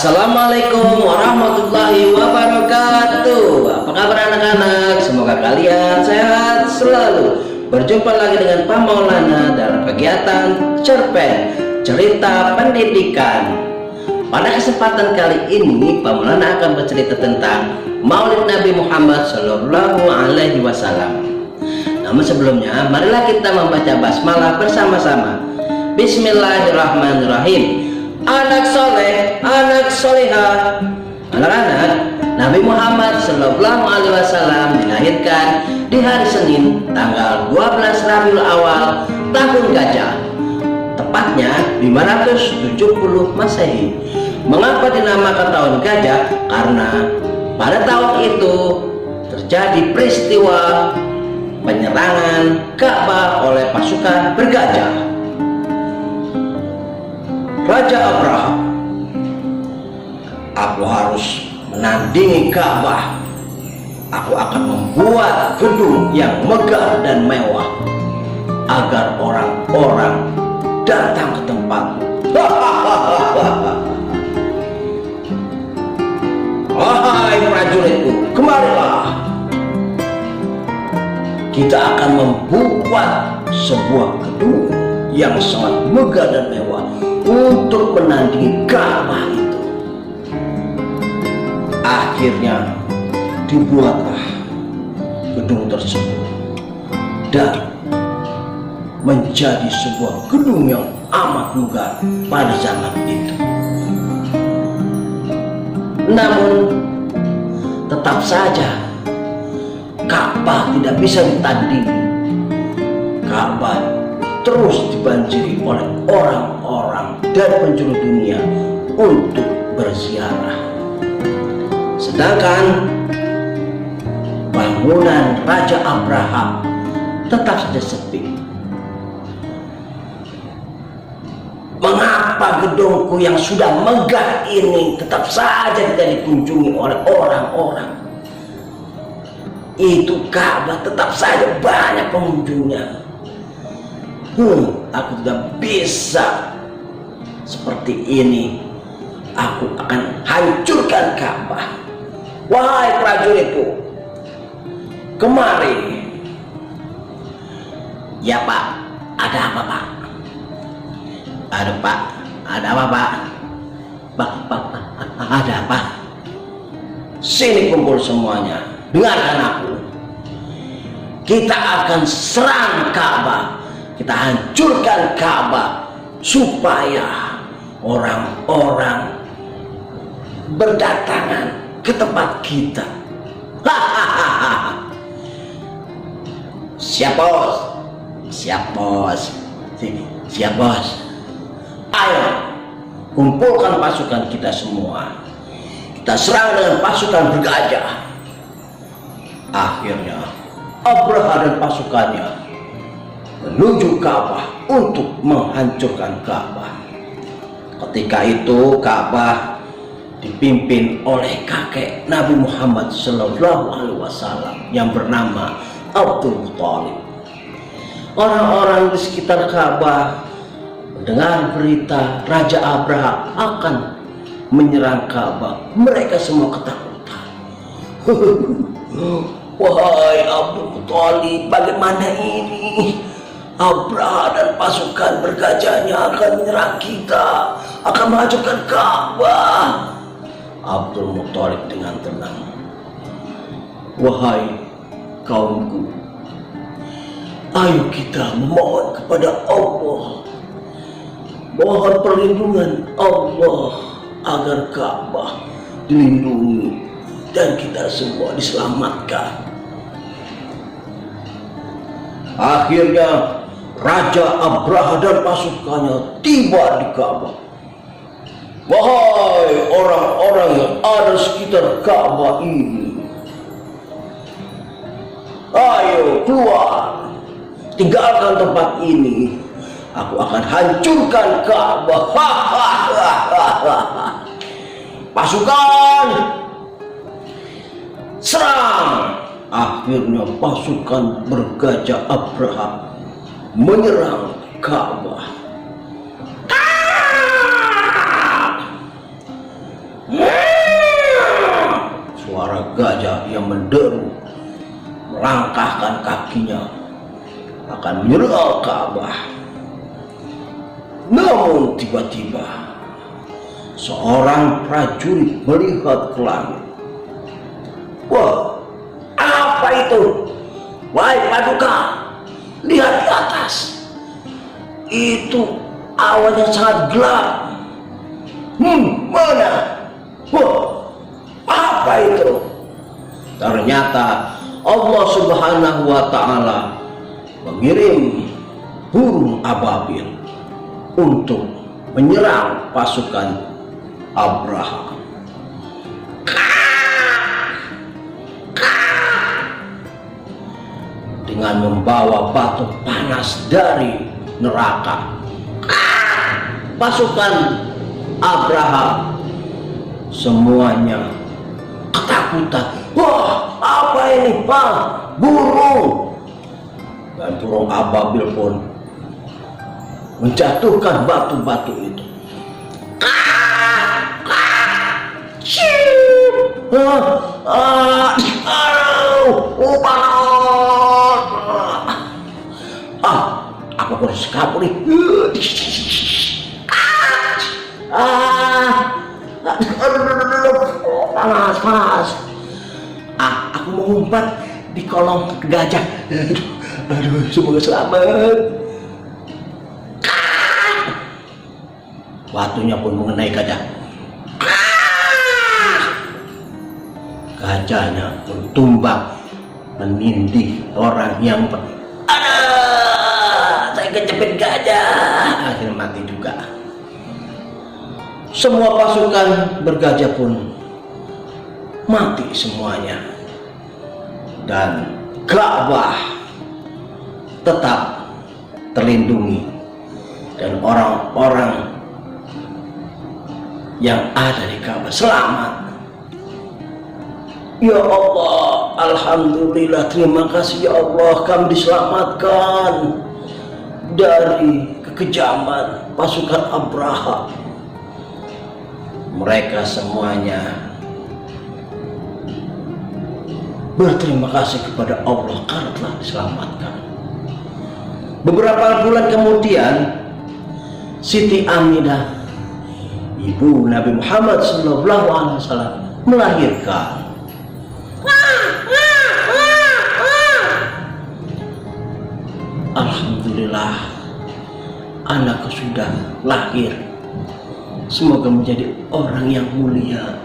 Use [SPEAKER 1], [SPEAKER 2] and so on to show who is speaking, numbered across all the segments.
[SPEAKER 1] Assalamualaikum warahmatullahi wabarakatuh. Apa kabar anak-anak? Semoga kalian sehat selalu. Berjumpa lagi dengan Pak Maulana dalam kegiatan cerpen cerita pendidikan. Pada kesempatan kali ini Pak Maulana akan bercerita tentang Maulid Nabi Muhammad Shallallahu Alaihi Wasallam. Namun sebelumnya, marilah kita membaca basmalah bersama-sama. Bismillahirrahmanirrahim. Anak soleh, anak solehah. Anak-anak, Nabi Muhammad Shallallahu Alaihi Wasallam dilahirkan di hari Senin tanggal 12 Rabiul Awal tahun Gajah, tepatnya 570 Masehi. Mengapa dinamakan tahun Gajah? Karena pada tahun itu terjadi peristiwa penyerangan Ka'bah oleh pasukan bergajah. Raja Abraha, aku harus menandingi Ka'bah. Aku akan membuat gedung yang megah dan mewah agar orang-orang datang ke tempatku. Wahai prajuritku, kemarilah. Kita akan membuat sebuah gedung yang sangat megah dan mewah untuk menandingi Ka'bah itu. Akhirnya dibuatlah gedung tersebut dan menjadi sebuah gedung yang amat megah pada zaman itu. Namun tetap saja Ka'bah tidak bisa ditandingi. Ka'bah terus dibanjiri oleh orang-orang dari penjuru dunia untuk berziarah. Sedangkan bangunan Raja Abraha tetap saja sepi. Mengapa gedungku yang sudah megah ini tetap saja tidak dikunjungi oleh orang-orang? Itu Ka'bah tetap saja banyak pengunjungnya. Aku tidak bisa seperti ini. Aku akan hancurkan Ka'bah. Wahai prajuritku, kemari. Ya Pak, ada apa Pak? Ada Pak, ada apa Pak? Pak, ada apa? Sini kumpul semuanya. Dengarkan aku. Kita akan serang Ka'bah. Kita hancurkan Ka'bah supaya orang-orang berdatangan ke tempat kita. Siap bos? Siap bos. Siap bos. Ayo, kumpulkan pasukan kita semua. Kita serang dengan pasukan bergajah. Akhirnya Abraha dan pasukannya menuju Ka'bah untuk menghancurkan Ka'bah. Ketika itu Ka'bah dipimpin oleh kakek Nabi Muhammad Shallallahu Alaihi Wasallam yang bernama Abdul Muthalib. Orang-orang di sekitar Ka'bah mendengar berita Raja Abraha akan menyerang Ka'bah. Mereka semua ketakutan. Wahai Abdul Muthalib, bagaimana ini? Abraha dan pasukan bergajahnya akan menyerang kita, akan menghancurkan Ka'bah. Abdul Muthalib dengan tenang, wahai kaumku, ayo kita memohon kepada Allah, mohon perlindungan Allah agar Ka'bah dilindungi dan kita semua diselamatkan. Akhirnya Raja Abraha dan pasukannya tiba di Ka'bah. Wahai orang-orang yang ada sekitar Ka'bah ini, ayo keluar, tinggalkan tempat ini. Aku akan hancurkan Ka'bah. Pasukan, serang! Akhirnya pasukan bergajah Abraha menyerang Ka'bah. saja ia menderu, melangkahkan kakinya akan menyerang Ka'bah. Namun tiba-tiba seorang prajurit melihat ke langit. Wah, apa itu? Wahai Paduka, lihat ke atas. Itu awan yang sangat gelap. Mana? Wah, apa itu? Ternyata Allah Subhanahu wa Ta'ala mengirim burung ababil untuk menyerang pasukan Abraha. Dengan membawa batu panas dari neraka, pasukan Abraha semuanya ketakutan. Wah, apa ini, Pak? Burung. Dan burung ababil pun menjatuhkan batu-batu itu. Aku harus kabur nih. Panas. Aku mau ngumpat di kolong gajah. Aduh, semoga selamat. Batunya pun mengenai gajah. Gajahnya pun tumbang menindih orang yang saya kejepit gajah. Akhirnya mati juga. Semua pasukan bergajah pun mati semuanya, dan Ka'bah tetap terlindungi dan orang-orang yang ada di Ka'bah selamat. Ya Allah, alhamdulillah, terima kasih ya Allah, kami diselamatkan dari kekejaman pasukan Abraha. Mereka semuanya berterima kasih kepada Allah karena telah diselamatkan. Beberapa bulan kemudian, Siti Aminah, ibu Nabi Muhammad SAW, melahirkan. Alhamdulillah, anakku sudah lahir. Semoga menjadi orang yang mulia.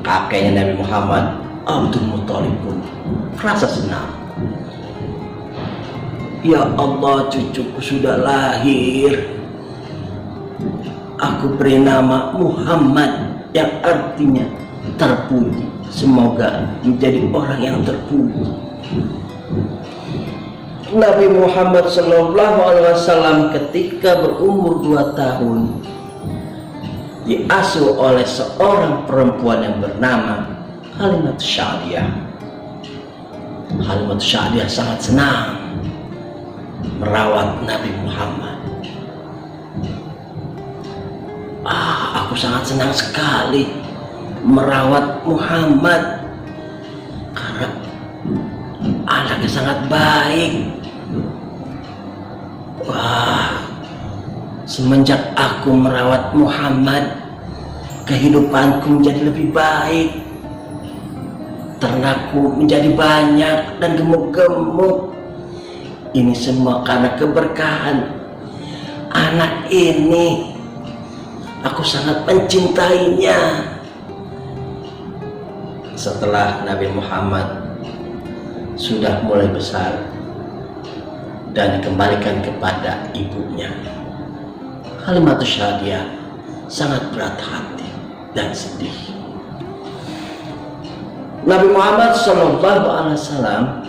[SPEAKER 1] Kakeknya Nabi Muhammad, Abdul Muthalib, pun rasa senang. Ya Allah, cucuku sudah lahir. Aku beri nama Muhammad, yang artinya terpuji. Semoga menjadi orang yang terpuji. Nabi Muhammad SAW ketika berumur 2 tahun diasuh oleh seorang perempuan yang bernama Halimatus Sa'diyah. Halimatus Sa'diyah sangat senang merawat Nabi Muhammad. Aku sangat senang sekali merawat Muhammad karena anaknya sangat baik. Semenjak aku merawat Muhammad, kehidupanku menjadi lebih baik. Ternakku menjadi banyak dan gemuk-gemuk. Ini semua karena keberkahan anak ini. Aku sangat mencintainya. Setelah Nabi Muhammad sudah mulai besar dan dikembalikan kepada ibunya, Halimatus Sa'diyah sangat berat hati dan sedih. Nabi Muhammad SAW,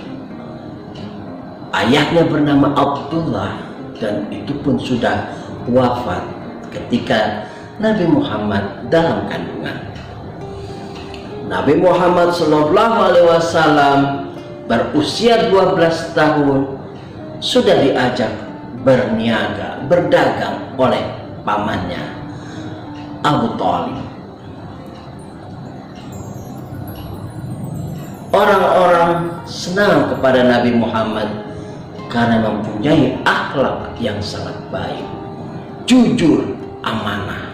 [SPEAKER 1] ayahnya bernama Abdullah, dan itu pun sudah wafat ketika Nabi Muhammad dalam kandungan. Nabi Muhammad SAW berusia 12 tahun sudah diajak berniaga, berdagang oleh pamannya Abu Thalib. orang-orang senang kepada Nabi Muhammad karena mempunyai akhlak yang sangat baik, jujur, amanah.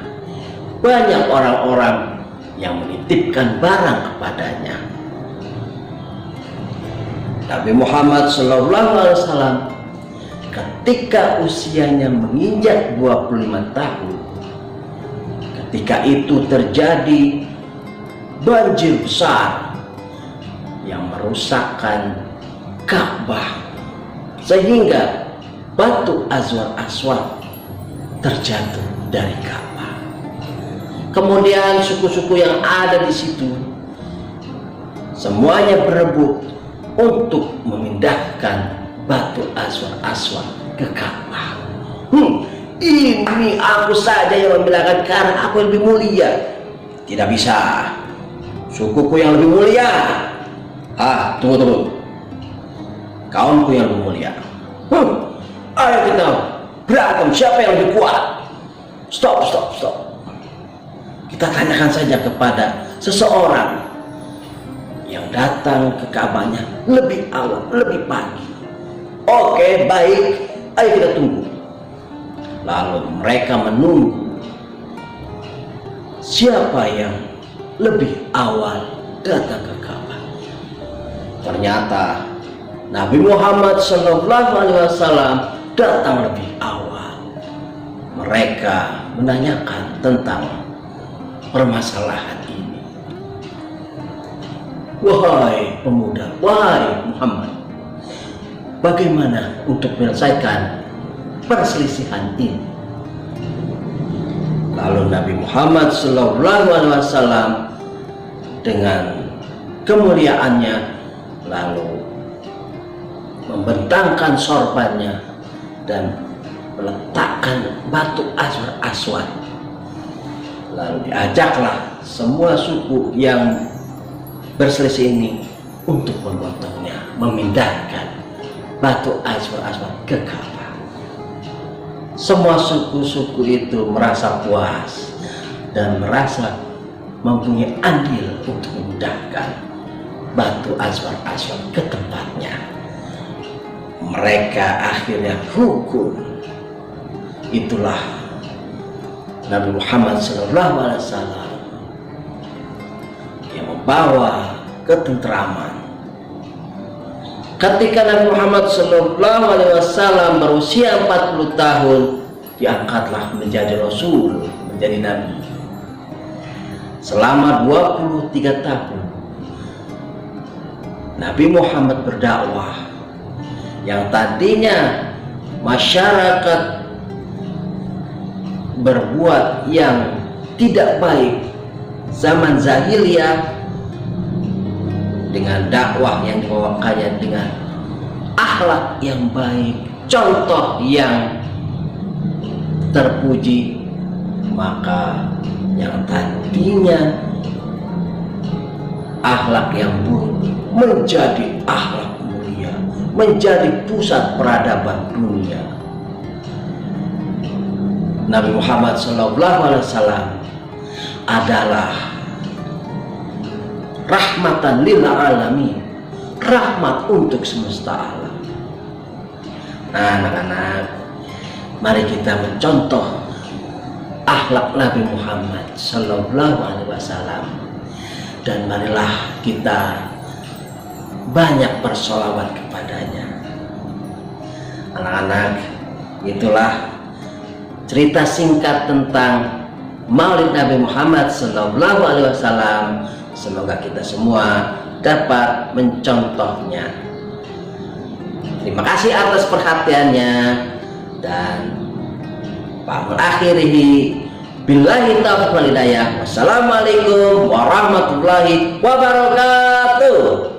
[SPEAKER 1] Banyak orang-orang yang menitipkan barang kepadanya. Nabi Muhammad SAW ketika usianya menginjak 25 tahun, ketika itu terjadi banjir besar yang merusakkan Ka'bah, sehingga batu Aswad terjatuh dari Ka'bah. Kemudian suku-suku yang ada di situ semuanya berebut untuk memindahkan batu Aswad ke Ka'bah. Ini aku saja yang memindahkan karena aku lebih mulia. Tidak bisa, sukuku yang lebih mulia. Tunggu. Kaumku yang lebih mulia. Ayo kita berantem, siapa yang lebih kuat? Stop. Kita tanyakan saja kepada seseorang yang datang ke Ka'bahnya lebih awal, lebih pagi. Oke, baik, ayo kita tunggu. Lalu mereka menunggu siapa yang lebih awal datang ke Ka'bah. Ternyata Nabi Muhammad SAW datang lebih awal. Mereka menanyakan tentang permasalahan ini. Wahai pemuda, wahai Muhammad, bagaimana untuk menyelesaikan perselisihan ini? Lalu Nabi Muhammad SAW dengan kemuliaannya lalu membentangkan sorbannya dan meletakkan batu Aswad. Lalu diajaklah semua suku yang berselisih ini untuk memotongnya, memindahkan batu Aswad ke Ka'bah. Semua suku-suku itu merasa puas dan merasa mempunyai andil untuk memindahkan batu Aswad ke tempatnya. Mereka akhirnya rukun. Itulah Nabi Muhammad SAW yang membawa ketentraman. Ketika Nabi Muhammad SAW berusia 40 tahun, diangkatlah menjadi Rasul, menjadi Nabi. Selama 23 tahun Nabi Muhammad berdakwah. Yang tadinya masyarakat berbuat yang tidak baik zaman jahiliyah, dengan dakwah yang dibawakannya dengan akhlak yang baik, contoh yang terpuji, maka yang tadinya akhlak yang buruk menjadi akhlak mulia, menjadi pusat peradaban dunia. Nabi Muhammad SAW adalah rahmatan lil alamin, rahmat untuk semesta alam. Nah, anak-anak, mari kita mencontoh akhlak Nabi Muhammad SAW, dan marilah kita banyak bersolawat kepadanya. Anak-anak, itulah cerita singkat tentang Maulid Nabi Muhammad SAW. Semoga kita semua dapat mencontohnya. Terima kasih atas perhatiannya, dan mengakhiri billahi taufiq wal hidayah. Wassalamualaikum warahmatullahi wabarakatuh.